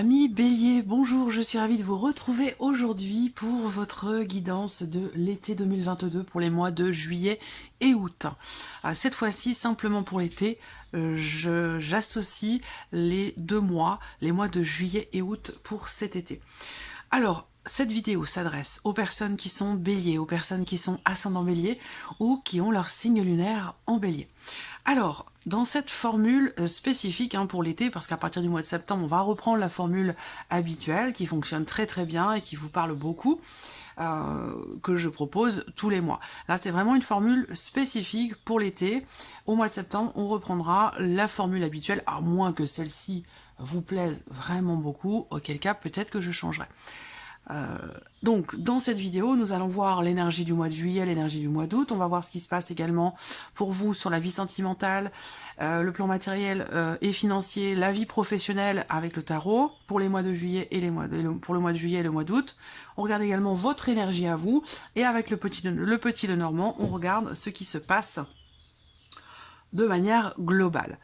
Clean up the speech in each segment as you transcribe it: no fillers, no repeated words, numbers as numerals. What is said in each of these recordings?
Amis Bélier, bonjour, je suis ravie de vous retrouver aujourd'hui pour votre guidance de l'été 2022 pour les mois de juillet et août. Cette fois-ci, simplement pour l'été, j'associe les 2 mois, les mois de juillet et août pour cet été. Alors, cette vidéo s'adresse aux personnes qui sont béliers, aux personnes qui sont ascendant bélier ou qui ont leur signe lunaire en bélier. Alors, dans cette formule spécifique pour l'été, parce qu'à partir du mois de septembre, on va reprendre la formule habituelle qui fonctionne très très bien et qui vous parle beaucoup, que je propose tous les mois. Là, c'est vraiment une formule spécifique pour l'été. Au mois de septembre, on reprendra la formule habituelle, à moins que celle-ci vous plaise vraiment beaucoup, auquel cas peut-être que je changerai. Donc dans cette vidéo, nous allons voir l'énergie du mois de juillet, l'énergie du mois d'août. On va voir ce qui se passe également pour vous sur la vie sentimentale, le plan matériel et financier, la vie professionnelle avec le tarot pour les mois de juillet et pour le mois de juillet et le mois d'août. On regarde également votre énergie à vous et avec le petit Lenormand, on regarde ce qui se passe de manière globale.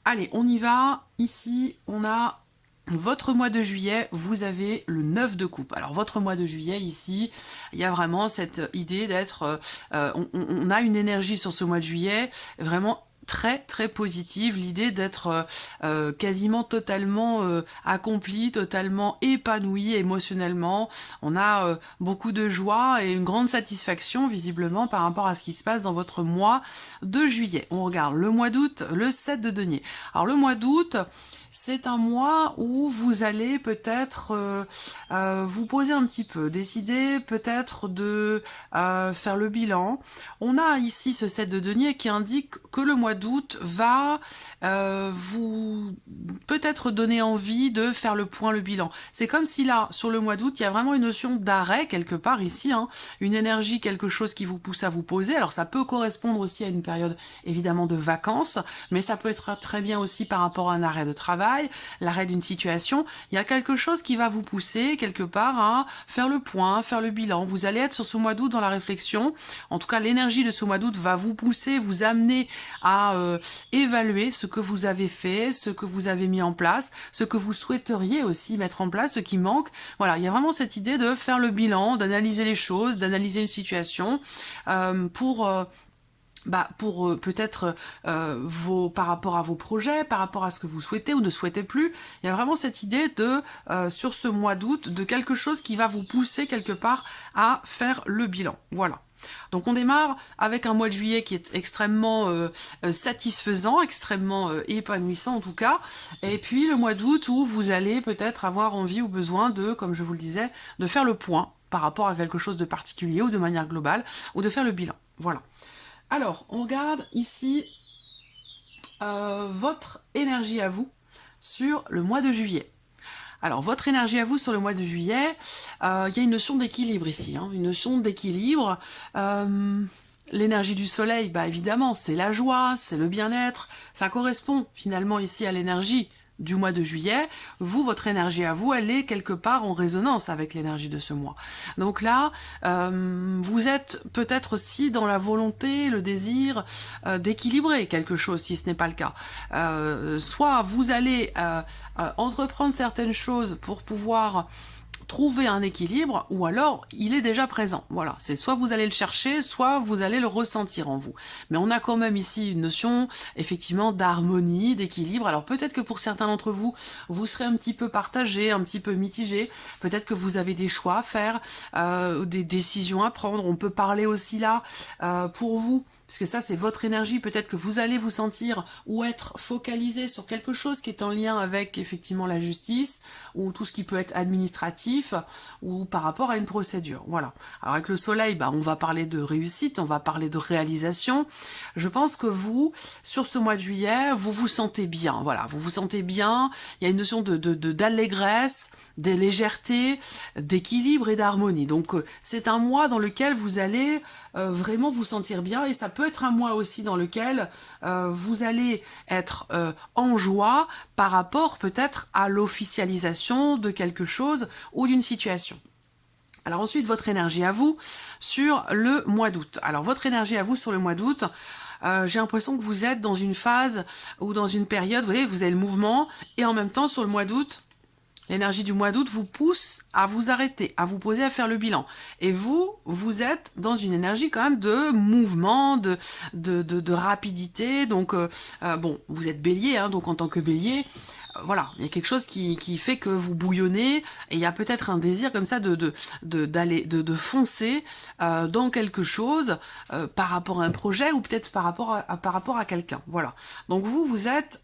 Allez, on y va. Ici, on a votre mois de juillet, vous avez le 9 de coupe. Alors votre mois de juillet ici, il y a vraiment cette idée d'être... on a une énergie sur ce mois de juillet vraiment très très positive, l'idée d'être quasiment totalement accompli, totalement épanoui émotionnellement. On a beaucoup de joie et une grande satisfaction visiblement par rapport à ce qui se passe dans votre mois de juillet. On regarde le mois d'août, le 7 de denier. Alors le mois d'août, c'est un mois où vous allez peut-être vous poser un petit peu, décider peut-être de faire le bilan. On a ici ce 7 de denier qui indique que le mois d'août va vous peut-être donner envie de faire le point, le bilan. C'est comme si là, sur le mois d'août, il y a vraiment une notion d'arrêt quelque part ici, une énergie, quelque chose qui vous pousse à vous poser. Alors ça peut correspondre aussi à une période évidemment de vacances, mais ça peut être très bien aussi par rapport à un arrêt de travail, l'arrêt d'une situation. Il y a quelque chose qui va vous pousser quelque part à faire le point, faire le bilan. Vous allez être sur ce mois d'août dans la réflexion. En tout cas, l'énergie de ce mois d'août va vous pousser, vous amener à évaluer ce que vous avez fait, ce que vous avez mis en place, ce que vous souhaiteriez aussi mettre en place, ce qui manque. Voilà, il y a vraiment cette idée de faire le bilan, d'analyser les choses, d'analyser une situation pour peut-être par rapport à vos projets, par rapport à ce que vous souhaitez ou ne souhaitez plus. Il y a vraiment cette idée de, sur ce mois d'août, de quelque chose qui va vous pousser quelque part à faire le bilan. Voilà. Donc on démarre avec un mois de juillet qui est extrêmement satisfaisant, extrêmement épanouissant en tout cas, et puis le mois d'août où vous allez peut-être avoir envie ou besoin de, comme je vous le disais, de faire le point par rapport à quelque chose de particulier ou de manière globale, ou de faire le bilan. Voilà. Alors, on regarde ici votre énergie à vous sur le mois de juillet. Alors, votre énergie à vous sur le mois de juillet, il y a une notion d'équilibre ici, une notion d'équilibre. L'énergie du soleil, évidemment, c'est la joie, c'est le bien-être. Ça correspond finalement ici à l'énergie du mois de juillet. Vous, votre énergie à vous, elle est quelque part en résonance avec l'énergie de ce mois. Donc là, vous êtes peut-être aussi dans la volonté, le désir d'équilibrer quelque chose, si ce n'est pas le cas. Soit vous allez entreprendre certaines choses pour pouvoir trouver un équilibre, ou alors il est déjà présent. Voilà, c'est soit vous allez le chercher, soit vous allez le ressentir en vous. Mais on a quand même ici une notion, effectivement, d'harmonie, d'équilibre. Alors peut-être que pour certains d'entre vous, vous serez un petit peu partagé, un petit peu mitigé. Peut-être que vous avez des choix à faire, des décisions à prendre. On peut parler aussi là pour vous, parce que ça c'est votre énergie. Peut-être que vous allez vous sentir ou être focalisé sur quelque chose qui est en lien avec effectivement la justice, ou tout ce qui peut être administratif, ou par rapport à une procédure. Voilà. Alors avec le soleil, on va parler de réussite, on va parler de réalisation. Je pense que vous, sur ce mois de juillet, vous vous sentez bien. Voilà, vous vous sentez bien. Il y a une notion d'allégresse, de légèreté, d'équilibre et d'harmonie. Donc c'est un mois dans lequel vous allez vraiment vous sentir bien, et ça peut être un mois aussi dans lequel vous allez être en joie par rapport peut-être à l'officialisation de quelque chose ou d'une situation. Alors ensuite, votre énergie à vous sur le mois d'août. Alors votre énergie à vous sur le mois d'août, j'ai l'impression que vous êtes dans une phase ou dans une période, vous voyez, vous avez le mouvement, et en même temps sur le mois d'août, L'énergie du mois d'août vous pousse à vous arrêter, à vous poser, à faire le bilan. Et vous êtes dans une énergie quand même de mouvement, de rapidité. Donc, bon, vous êtes bélier, hein, donc en tant que bélier, voilà, il y a quelque chose qui fait que vous bouillonnez, et il y a peut-être un désir comme ça de foncer dans quelque chose par rapport à un projet ou peut-être par rapport à quelqu'un. Voilà. Donc vous êtes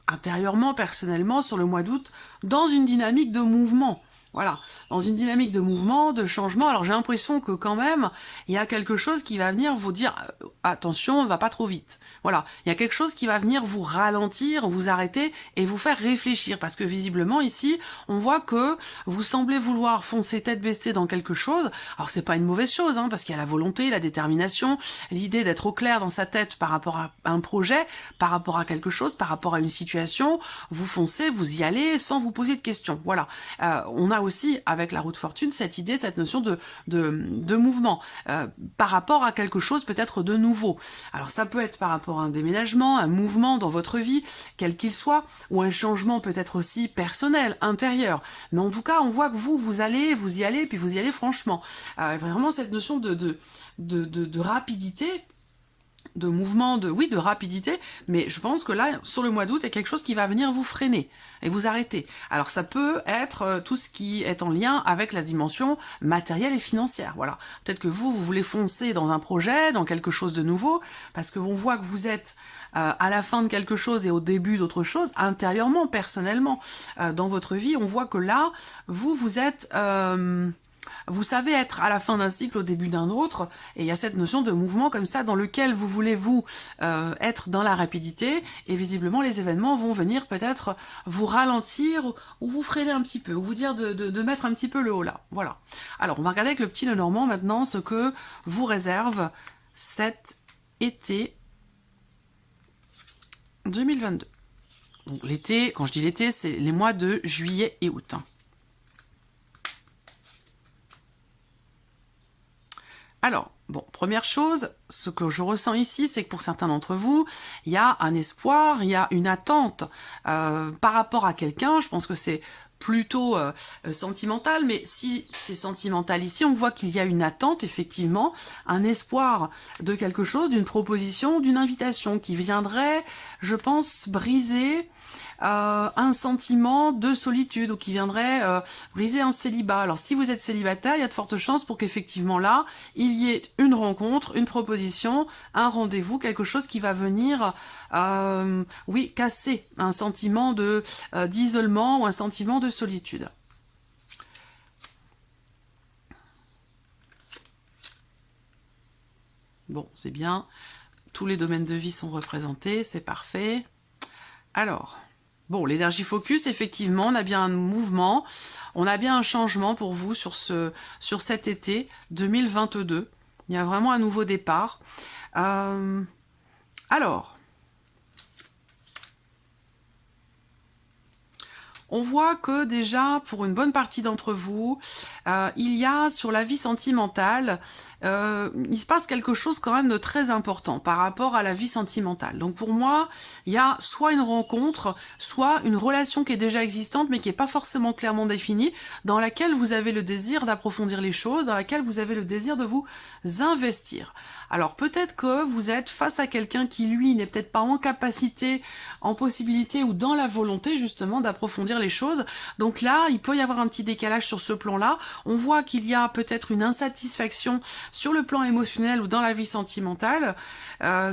intérieurement, personnellement, sur le mois d'août, dans une dynamique de mouvement. Voilà, dans une dynamique de mouvement, de changement. Alors j'ai l'impression que quand même, il y a quelque chose qui va venir vous dire attention, on ne va pas trop vite. Voilà, il y a quelque chose qui va venir vous ralentir, vous arrêter et vous faire réfléchir. Parce que visiblement ici, on voit que vous semblez vouloir foncer tête baissée dans quelque chose. Alors c'est pas une mauvaise chose, hein, parce qu'il y a la volonté, la détermination, l'idée d'être au clair dans sa tête par rapport à un projet, par rapport à quelque chose, par rapport à une situation. Vous foncez, vous y allez sans vous poser de questions. Voilà, on a aussi, avec la roue de fortune, cette idée, cette notion de mouvement, par rapport à quelque chose peut-être de nouveau. Alors ça peut être par rapport à un déménagement, un mouvement dans votre vie, quel qu'il soit, ou un changement peut-être aussi personnel, intérieur. Mais en tout cas, on voit que vous y allez, puis vous y allez franchement. Vraiment cette notion de rapidité, de mouvement, de rapidité, mais je pense que là, sur le mois d'août, il y a quelque chose qui va venir vous freiner et vous arrêter. Alors ça peut être tout ce qui est en lien avec la dimension matérielle et financière, voilà. Peut-être que vous voulez foncer dans un projet, dans quelque chose de nouveau, parce que on voit que vous êtes à la fin de quelque chose et au début d'autre chose, intérieurement, personnellement, dans votre vie, on voit que là, vous êtes... vous savez être à la fin d'un cycle, au début d'un autre, et il y a cette notion de mouvement comme ça dans lequel vous voulez être dans la rapidité, et visiblement les événements vont venir peut-être vous ralentir ou vous freiner un petit peu, ou vous dire de mettre un petit peu le haut là. Voilà. Alors on va regarder avec le petit Lenormand maintenant ce que vous réserve cet été 2022. Donc l'été, quand je dis l'été, c'est les mois de juillet et août. Alors, bon, première chose, ce que je ressens ici, c'est que pour certains d'entre vous, il y a un espoir, il y a une attente par rapport à quelqu'un. Je pense que c'est plutôt sentimental, mais si c'est sentimental ici, on voit qu'il y a une attente, effectivement, un espoir de quelque chose, d'une proposition, d'une invitation qui viendrait, je pense, briser un sentiment de solitude ou qui viendrait briser un célibat. Alors si vous êtes célibataire, il y a de fortes chances pour qu'effectivement là, il y ait une rencontre, une proposition, un rendez-vous, quelque chose qui va venir oui, casser un sentiment d'isolement ou un sentiment de solitude. Bon, c'est bien. Tous les domaines de vie sont représentés, c'est parfait. Alors, bon, l'énergie focus, effectivement, on a bien un mouvement, on a bien un changement pour vous sur cet été 2022. Il y a vraiment un nouveau départ. Alors, on voit que déjà, pour une bonne partie d'entre vous, il y a sur la vie sentimentale, il se passe quelque chose quand même de très important par rapport à la vie sentimentale. Donc pour moi, il y a soit une rencontre, soit une relation qui est déjà existante, mais qui n'est pas forcément clairement définie, dans laquelle vous avez le désir d'approfondir les choses, dans laquelle vous avez le désir de vous investir. Alors peut-être que vous êtes face à quelqu'un qui, lui, n'est peut-être pas en capacité, en possibilité ou dans la volonté, justement, d'approfondir les choses. Donc là, il peut y avoir un petit décalage sur ce plan-là. On voit qu'il y a peut-être une insatisfaction sur le plan émotionnel ou dans la vie sentimentale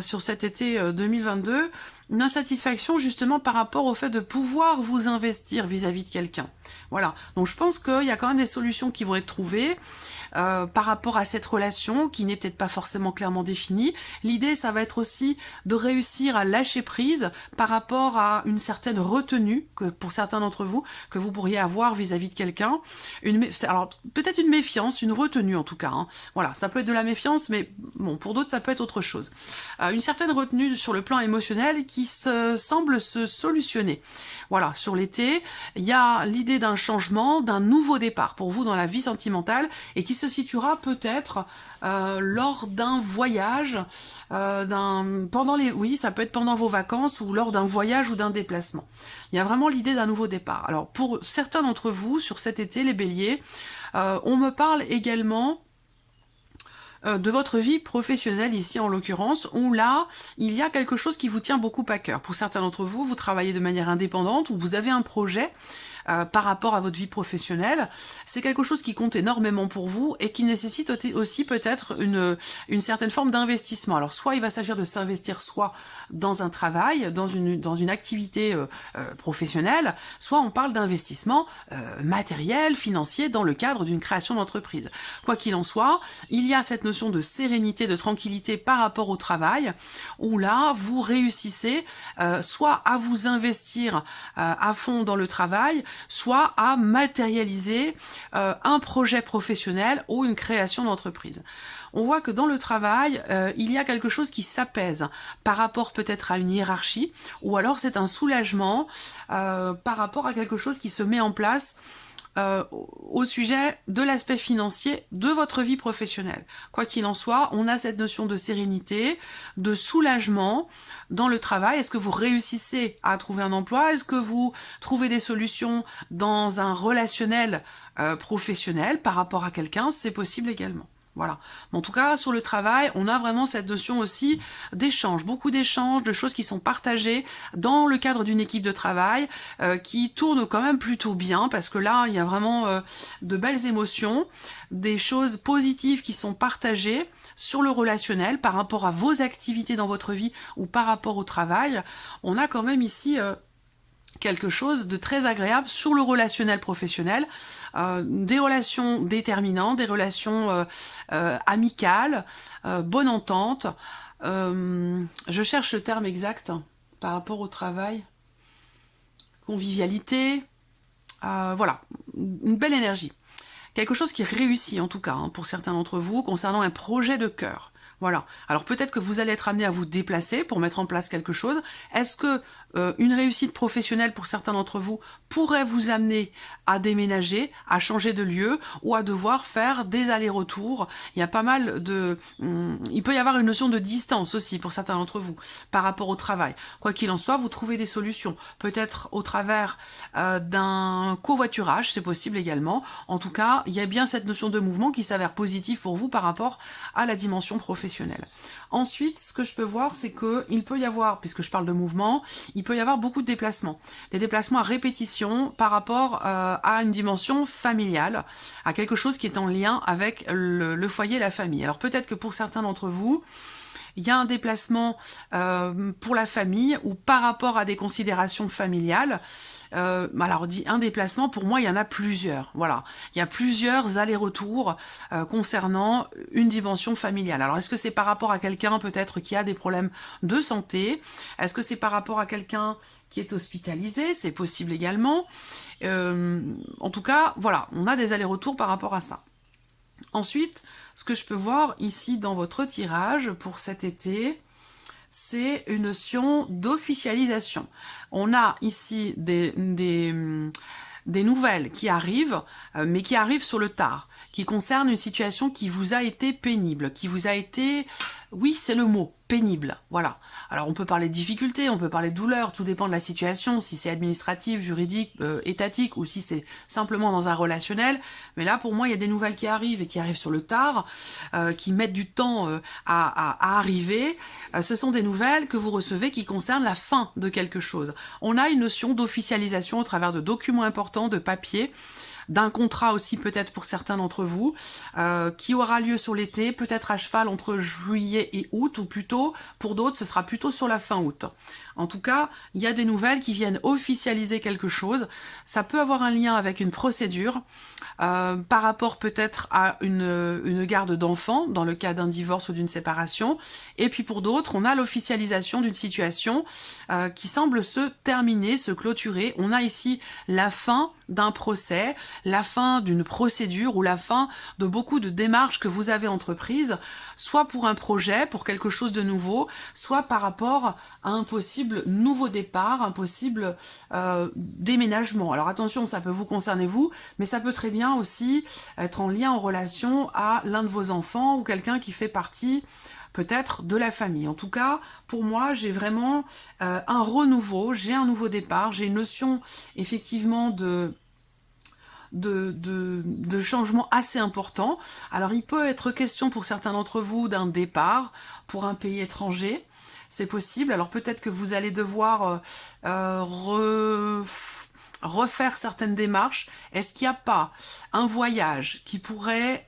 sur cet été 2022. Une insatisfaction justement par rapport au fait de pouvoir vous investir vis-à-vis de quelqu'un. Voilà, donc je pense qu'il y a quand même des solutions qui vont être trouvées par rapport à cette relation qui n'est peut-être pas forcément clairement définie. L'idée, ça va être aussi de réussir à lâcher prise par rapport à une certaine retenue que pour certains d'entre vous, que vous pourriez avoir vis-à-vis de quelqu'un. Alors peut-être une méfiance, une retenue en tout cas. Hein. Voilà, ça peut être de la méfiance, mais bon, pour d'autres, ça peut être autre chose. Une certaine retenue sur le plan émotionnel qui qui semble se solutionner. Voilà, sur l'été, il y a l'idée d'un changement, d'un nouveau départ pour vous dans la vie sentimentale et qui se situera peut-être lors d'un voyage, oui, ça peut être pendant vos vacances ou lors d'un voyage ou d'un déplacement. Il y a vraiment l'idée d'un nouveau départ. Alors pour certains d'entre vous, sur cet été, les béliers, on me parle également de votre vie professionnelle ici en l'occurrence, où là, il y a quelque chose qui vous tient beaucoup à cœur. Pour certains d'entre vous, vous travaillez de manière indépendante ou vous avez un projet par rapport à votre vie professionnelle. C'est quelque chose qui compte énormément pour vous et qui nécessite aussi peut-être une certaine forme d'investissement. Alors soit il va s'agir de s'investir soit dans un travail, dans une activité professionnelle, soit on parle d'investissement matériel, financier dans le cadre d'une création d'entreprise. Quoi qu'il en soit, il y a cette notion de sérénité, de tranquillité par rapport au travail, où là, vous réussissez soit à vous investir à fond dans le travail, soit à matérialiser un projet professionnel ou une création d'entreprise. On voit que dans le travail, il y a quelque chose qui s'apaise par rapport peut-être à une hiérarchie, ou alors c'est un soulagement par rapport à quelque chose qui se met en place au sujet de l'aspect financier de votre vie professionnelle. Quoi qu'il en soit, on a cette notion de sérénité, de soulagement dans le travail. Est-ce que vous réussissez à trouver un emploi? Est-ce que vous trouvez des solutions dans un relationnel professionnel par rapport à quelqu'un? C'est possible également. Voilà. En tout cas, sur le travail, on a vraiment cette notion aussi d'échange, beaucoup d'échanges, de choses qui sont partagées dans le cadre d'une équipe de travail qui tourne quand même plutôt bien parce que là, il y a vraiment de belles émotions, des choses positives qui sont partagées sur le relationnel par rapport à vos activités dans votre vie ou par rapport au travail. On a quand même ici quelque chose de très agréable sur le relationnel professionnel, des relations déterminantes, des relations amicales, bonne entente. Je cherche le terme exact par rapport au travail. Convivialité, voilà, une belle énergie. Quelque chose qui réussit en tout cas, pour certains d'entre vous, concernant un projet de cœur. Voilà. Alors peut-être que vous allez être amené à vous déplacer pour mettre en place quelque chose. Est-ce que une réussite professionnelle pour certains d'entre vous pourrait vous amener à déménager, à changer de lieu ou à devoir faire des allers-retours? Il y a pas mal de... il peut y avoir une notion de distance aussi pour certains d'entre vous par rapport au travail. Quoi qu'il en soit, vous trouvez des solutions. Peut-être au travers d'un covoiturage, c'est possible également. En tout cas, il y a bien cette notion de mouvement qui s'avère positive pour vous par rapport à la dimension professionnelle. Ensuite, ce que je peux voir, c'est qu'il peut y avoir, puisque je parle de mouvement, il peut y avoir beaucoup de déplacements. Des déplacements à répétition par rapport à une dimension familiale, à quelque chose qui est en lien avec le foyer, la famille. Alors peut-être que pour certains d'entre vous, il y a un déplacement pour la famille ou par rapport à des considérations familiales. Alors dit un déplacement, pour moi il y en a plusieurs. Voilà, il y a plusieurs allers-retours concernant une dimension familiale. Alors est-ce que c'est par rapport à quelqu'un peut-être qui a des problèmes de santé? Est-ce que c'est par rapport à quelqu'un qui est hospitalisé? C'est possible également. En tout cas, voilà, on a des allers-retours par rapport à ça. Ensuite, ce que je peux voir ici dans votre tirage pour cet été, c'est une notion d'officialisation. On a ici des nouvelles qui arrivent, mais qui arrivent sur le tard, qui concernent une situation qui vous a été pénible, qui vous a été... Oui, c'est le mot, pénible, voilà. Alors on peut parler de difficultés, on peut parler de douleur, tout dépend de la situation, si c'est administratif, juridique, étatique, ou si c'est simplement dans un relationnel. Mais là, pour moi, il y a des nouvelles qui arrivent et qui arrivent sur le tard, qui mettent du temps à arriver. Ce sont des nouvelles que vous recevez qui concernent la fin de quelque chose. On a une notion d'officialisation au travers de documents importants, de papiers, d'un contrat aussi peut-être pour certains d'entre vous, qui aura lieu sur l'été, peut-être à cheval entre juillet et août, ou plutôt, pour d'autres, ce sera plutôt sur la fin août. En tout cas, il y a des nouvelles qui viennent officialiser quelque chose. Ça peut avoir un lien avec une procédure, par rapport peut-être à une garde d'enfants, dans le cas d'un divorce ou d'une séparation. Et puis pour d'autres, on a l'officialisation d'une situation qui semble se terminer, se clôturer. On a ici la fin d'un procès, la fin d'une procédure ou la fin de beaucoup de démarches que vous avez entreprises, soit pour un projet, pour quelque chose de nouveau, soit par rapport à un possible nouveau départ, un possible déménagement. Alors attention, ça peut vous concerner vous, mais ça peut très bien aussi être en lien, en relation à l'un de vos enfants ou quelqu'un qui fait partie peut-être de la famille. En tout cas, pour moi, j'ai vraiment un renouveau, j'ai un nouveau départ, j'ai une notion effectivement de changement assez important. Alors, il peut être question pour certains d'entre vous d'un départ pour un pays étranger. C'est possible. Alors, peut-être que vous allez devoir refaire certaines démarches. Est-ce qu'il n'y a pas un voyage qui pourrait...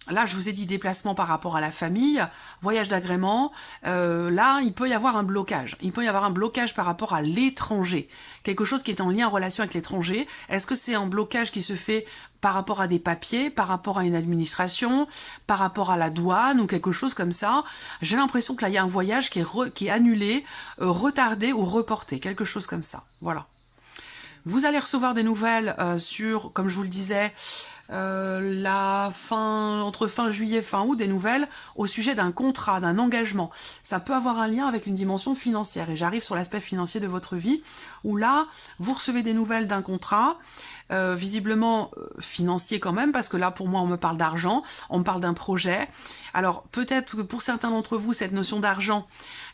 Là, je vous ai dit déplacement par rapport à la famille, voyage d'agrément. Là, il peut y avoir un blocage. Il peut y avoir un blocage par rapport à l'étranger. Quelque chose qui est en lien, en relation avec l'étranger. Est-ce que c'est un blocage qui se fait par rapport à des papiers, par rapport à une administration, par rapport à la douane ou quelque chose comme ça? J'ai l'impression que là, il y a un voyage qui est annulé, retardé ou reporté. Quelque chose comme ça. Voilà. Vous allez recevoir des nouvelles sur, comme je vous le disais, entre fin juillet, fin août, des nouvelles au sujet d'un contrat, d'un engagement. Ça peut avoir un lien avec une dimension financière. Et j'arrive sur l'aspect financier de votre vie, où là, vous recevez des nouvelles d'un contrat, visiblement financier quand même, parce que là, pour moi, on me parle d'argent, on me parle d'un projet. Alors, peut-être que pour certains d'entre vous, cette notion d'argent,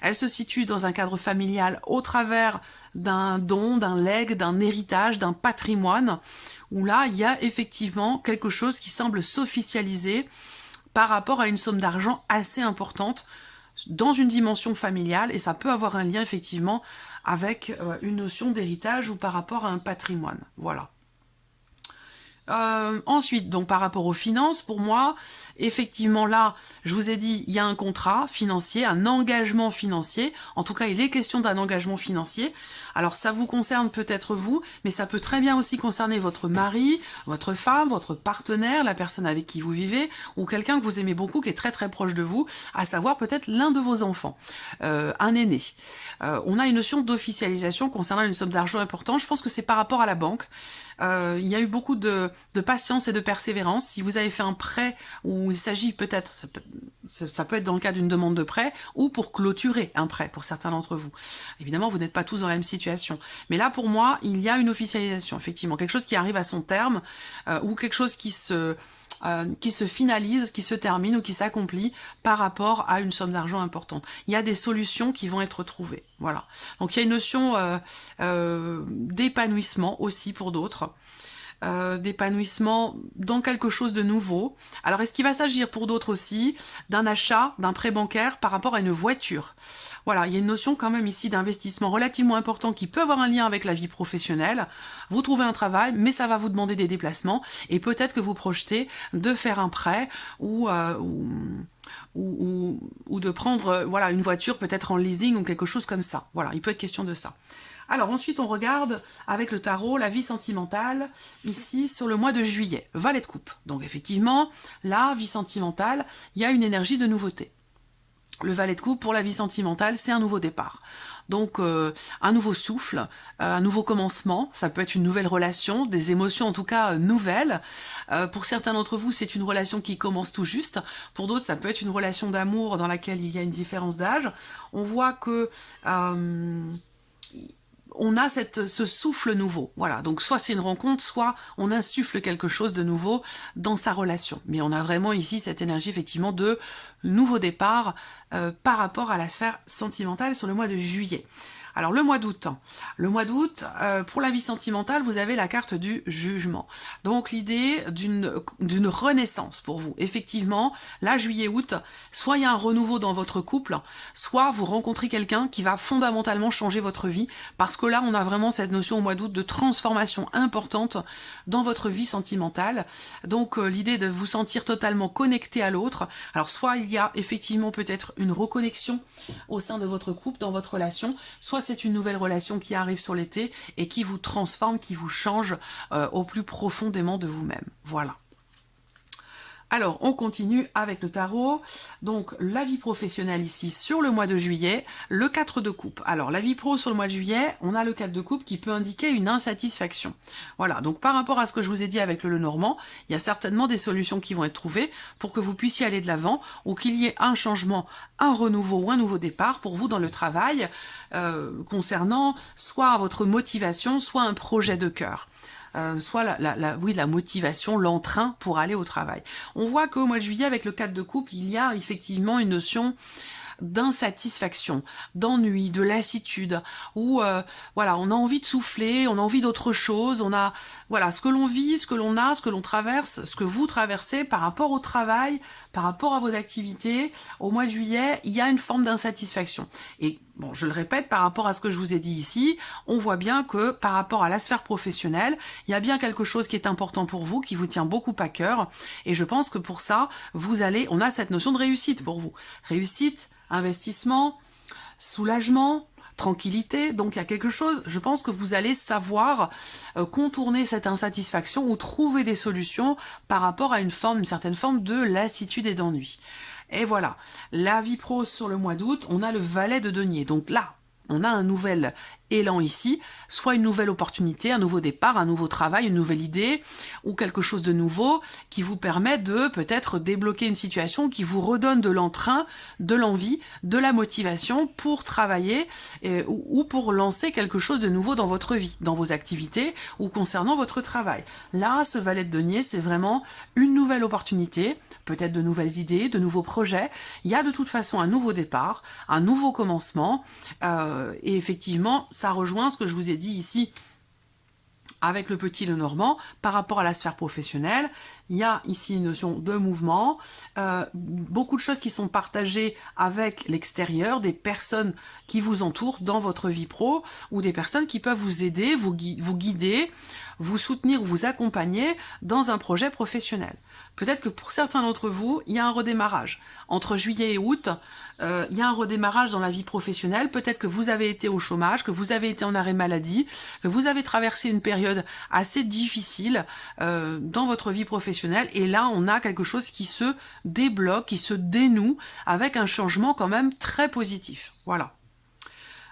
elle se situe dans un cadre familial au travers d'un don, d'un legs, d'un héritage, d'un patrimoine, où là, il y a effectivement quelque chose qui semble s'officialiser par rapport à une somme d'argent assez importante dans une dimension familiale, et ça peut avoir un lien effectivement avec une notion d'héritage ou par rapport à un patrimoine. Voilà. Ensuite, donc par rapport aux finances, pour moi, effectivement là, je vous ai dit, il y a un contrat financier, un engagement financier. En tout cas, il est question d'un engagement financier. Alors ça vous concerne peut-être vous, mais ça peut très bien aussi concerner votre mari, votre femme, votre partenaire, la personne avec qui vous vivez, ou quelqu'un que vous aimez beaucoup, qui est très très proche de vous, à savoir peut-être l'un de vos enfants, un aîné. On a une notion d'officialisation concernant une somme d'argent importante. Je pense que c'est par rapport à la banque. Il y a eu beaucoup de patience et de persévérance. Si vous avez fait un prêt où il s'agit peut-être, ça peut être dans le cas d'une demande de prêt, ou pour clôturer un prêt pour certains d'entre vous. Évidemment, vous n'êtes pas tous dans la même situation. Mais là, pour moi, il y a une officialisation, effectivement. Quelque chose qui arrive à son terme, ou quelque chose qui se finalise, qui se termine ou qui s'accomplit par rapport à une somme d'argent importante. Il y a des solutions qui vont être trouvées. Voilà. Donc il y a une notion d'épanouissement aussi pour d'autres. D'épanouissement dans quelque chose de nouveau. Alors est-ce qu'il va s'agir pour d'autres aussi d'un achat, d'un prêt bancaire par rapport à une voiture? Voilà, il y a une notion quand même ici d'investissement relativement important qui peut avoir un lien avec la vie professionnelle. Vous trouvez un travail, mais ça va vous demander des déplacements et peut-être que vous projetez de faire un prêt ou de prendre voilà, une voiture peut-être en leasing ou quelque chose comme ça. Voilà, il peut être question de ça. Alors ensuite, on regarde avec le tarot la vie sentimentale, ici sur le mois de juillet, Valet de coupe. Donc effectivement, la vie sentimentale, il y a une énergie de nouveauté. Le Valet de coupe, pour la vie sentimentale, c'est un nouveau départ. Donc un nouveau souffle, un nouveau commencement, ça peut être une nouvelle relation, des émotions en tout cas nouvelles. Pour certains d'entre vous, c'est une relation qui commence tout juste. Pour d'autres, ça peut être une relation d'amour dans laquelle il y a une différence d'âge. On voit que... on a ce souffle nouveau, voilà, donc soit c'est une rencontre, soit on insuffle quelque chose de nouveau dans sa relation, mais on a vraiment ici cette énergie effectivement de nouveau départ par rapport à la sphère sentimentale sur le mois de juillet. Alors le mois d'août, pour la vie sentimentale, vous avez la carte du jugement. Donc l'idée d'une renaissance pour vous. Effectivement, là, juillet-août, soit il y a un renouveau dans votre couple, soit vous rencontrez quelqu'un qui va fondamentalement changer votre vie, parce que là, on a vraiment cette notion au mois d'août de transformation importante dans votre vie sentimentale. Donc l'idée de vous sentir totalement connecté à l'autre. Alors soit il y a effectivement peut-être une reconnexion au sein de votre couple, dans votre relation, soit c'est une nouvelle relation qui arrive sur l'été et qui vous transforme, qui vous change au plus profondément de vous-même. Voilà. Alors, on continue avec le tarot. Donc, la vie professionnelle ici sur le mois de juillet, le 4 de coupe. Alors, la vie pro sur le mois de juillet, on a le 4 de coupe qui peut indiquer une insatisfaction. Voilà, donc par rapport à ce que je vous ai dit avec le Lenormand, il y a certainement des solutions qui vont être trouvées pour que vous puissiez aller de l'avant ou qu'il y ait un changement, un renouveau ou un nouveau départ pour vous dans le travail concernant soit votre motivation, soit un projet de cœur. Soit la motivation, l'entrain pour aller au travail. On voit qu'au mois de juillet, avec le 4 de coupe, il y a effectivement une notion d'insatisfaction, d'ennui, de lassitude, où voilà, on a envie de souffler, on a envie d'autre chose, on a voilà ce que l'on vit, ce que l'on a, ce que l'on traverse, ce que vous traversez par rapport au travail, par rapport à vos activités. Au mois de juillet, il y a une forme d'insatisfaction. Et bon, je le répète, par rapport à ce que je vous ai dit ici, on voit bien que par rapport à la sphère professionnelle, il y a bien quelque chose qui est important pour vous, qui vous tient beaucoup à cœur. Et je pense que pour ça, on a cette notion de réussite pour vous. Réussite, investissement, soulagement, tranquillité. Donc il y a quelque chose, je pense que vous allez savoir contourner cette insatisfaction ou trouver des solutions par rapport à une certaine forme de lassitude et d'ennui. Et voilà, la vie pro sur le mois d'août, on a le valet de denier. Donc là, on a un nouvel élan ici, soit une nouvelle opportunité, un nouveau départ, un nouveau travail, une nouvelle idée, ou quelque chose de nouveau qui vous permet de peut-être débloquer une situation qui vous redonne de l'entrain, de l'envie, de la motivation pour travailler ou pour lancer quelque chose de nouveau dans votre vie, dans vos activités ou concernant votre travail. Là, ce valet de denier, c'est vraiment une nouvelle opportunité, peut-être de nouvelles idées, de nouveaux projets. Il y a de toute façon un nouveau départ, un nouveau commencement, et effectivement, ça rejoint ce que je vous ai dit ici avec le petit Lenormand par rapport à la sphère professionnelle. Il y a ici une notion de mouvement, beaucoup de choses qui sont partagées avec l'extérieur, des personnes qui vous entourent dans votre vie pro ou des personnes qui peuvent vous aider, vous guider, vous soutenir ou vous accompagner dans un projet professionnel. Peut-être que pour certains d'entre vous, il y a un redémarrage. Entre juillet et août, il y a un redémarrage dans la vie professionnelle. Peut-être que vous avez été au chômage, que vous avez été en arrêt maladie, que vous avez traversé une période assez difficile dans votre vie professionnelle. Et là, on a quelque chose qui se débloque, qui se dénoue avec un changement quand même très positif. Voilà.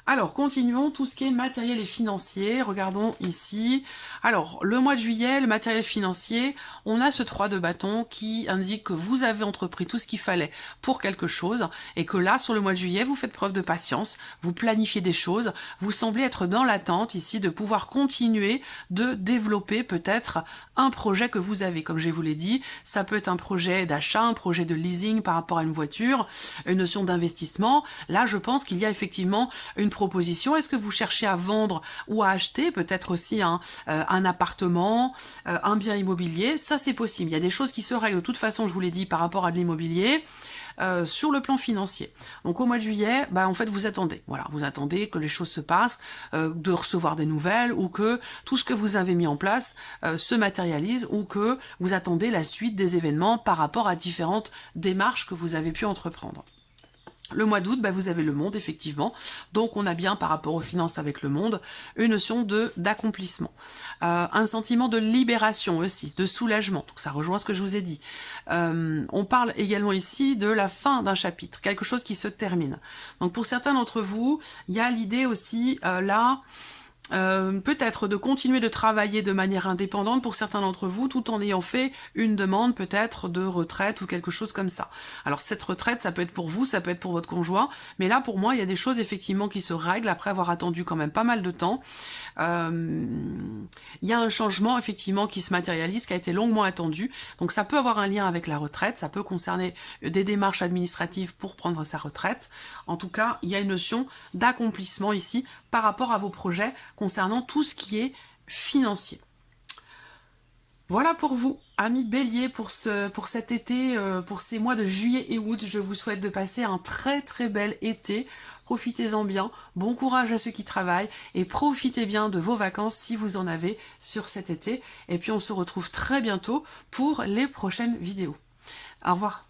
Alors, continuons tout ce qui est matériel et financier. Regardons ici. Alors, le mois de juillet, le matériel financier, on a ce 3 de bâton qui indique que vous avez entrepris tout ce qu'il fallait pour quelque chose et que là, sur le mois de juillet, vous faites preuve de patience, vous planifiez des choses, vous semblez être dans l'attente ici de pouvoir continuer de développer peut-être un projet que vous avez. Comme je vous l'ai dit, ça peut être un projet d'achat, un projet de leasing par rapport à une voiture, une notion d'investissement. Là, je pense qu'il y a effectivement une proposition. Est-ce que vous cherchez à vendre ou à acheter peut-être aussi un appartement, un bien immobilier? Ça, c'est possible. Il y a des choses qui se règlent de toute façon, je vous l'ai dit, par rapport à de l'immobilier. Sur le plan financier. Donc au mois de juillet, en fait vous attendez. Voilà, vous attendez que les choses se passent, de recevoir des nouvelles ou que tout ce que vous avez mis en place se matérialise ou que vous attendez la suite des événements par rapport à différentes démarches que vous avez pu entreprendre. Le mois d'août, vous avez le monde, effectivement. Donc, on a bien, par rapport aux finances avec le monde, une notion d'accomplissement. Un sentiment de libération aussi, de soulagement. Donc, ça rejoint ce que je vous ai dit. On parle également ici de la fin d'un chapitre, quelque chose qui se termine. Donc, pour certains d'entre vous, il y a l'idée aussi, là... peut-être de continuer de travailler de manière indépendante pour certains d'entre vous, tout en ayant fait une demande peut-être de retraite ou quelque chose comme ça. Alors cette retraite, ça peut être pour vous, ça peut être pour votre conjoint, mais là pour moi, il y a des choses effectivement qui se règlent après avoir attendu quand même pas mal de temps. Il y a un changement effectivement qui se matérialise, qui a été longuement attendu, donc ça peut avoir un lien avec la retraite, ça peut concerner des démarches administratives pour prendre sa retraite. En tout cas, il y a une notion d'accomplissement ici par rapport à vos projets concernant tout ce qui est financier. Voilà pour vous, amis Bélier, pour cet été, pour ces mois de juillet et août. Je vous souhaite de passer un très très bel été. Profitez-en bien, bon courage à ceux qui travaillent et profitez bien de vos vacances si vous en avez sur cet été. Et puis on se retrouve très bientôt pour les prochaines vidéos. Au revoir.